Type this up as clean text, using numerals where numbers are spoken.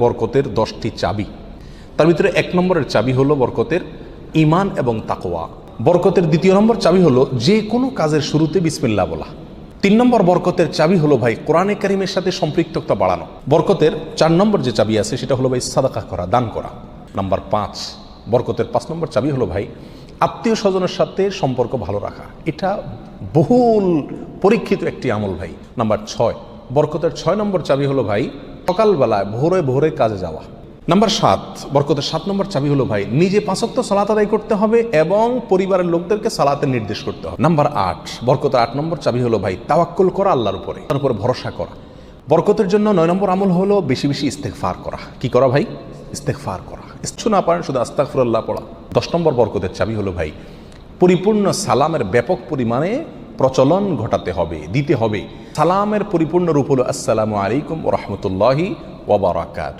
বরকতের 10টি চাবি। তার ভিতরে 1 নম্বরের চাবি হলো বরকতের ঈমান এবং তাকওয়া। বরকতের 2 নম্বর চাবি হলো যে কোনো কাজের শুরুতে বিসমিল্লাহ বলা। 3 নম্বর বরকতের চাবি হলো ভাই কোরআনে কারিমের সাথে সম্পৃক্ততা বাড়ানো। বরকতের 4 নম্বর যে চাবি আছে সেটা হলো ভাই সাদাকা করা, দান করা। নাম্বার 5 বরকতের 5 নম্বর চাবি হলো ভাই আত্মীয় স্বজনের সাথে সম্পর্ক ভালো রাখা। এটা বহুল পরীক্ষিত একটি আমল ভাই। নাম্বার 6 বরকতের 6 নম্বর চাবি হলো ভাই সকালবেলায় ভোরে ভোরে কাজে যাওয়া। নাম্বার 7 বরকতের 7 নম্বর চাবি হলো ভাই নিজে 5 ওয়াক্ত সালাত আদায় করতে হবে এবং পরিবারের লোকদেরকে সালাতের নির্দেশ করতে হবে। নাম্বার 8 বরকতের 8 নম্বর চাবি হলো ভাই তাওয়াক্কুল করা, আল্লাহর উপরে, তার উপরে ভরসা করা। বরকতের জন্য 9 নম্বর আমল হলো বেশি বেশি ইস্তেগফার করা। কি করা ভাই? ইস্তেগফার করা। কিছু না পারেন শুধু আস্তাগফিরুল্লাহ পড়া। 10 নম্বর বরকতের চাবি হলো ভাই পরিপূর্ণ সালামের ব্যাপক পরিমাণে প্রচলন ঘটাতে হবে, দিতে হবে। সালামের পরিপূর্ণ রূপ হলো আসসালামু আলাইকুম ওয়া রাহমাতুল্লাহি ওয়া বারাকাতুহু।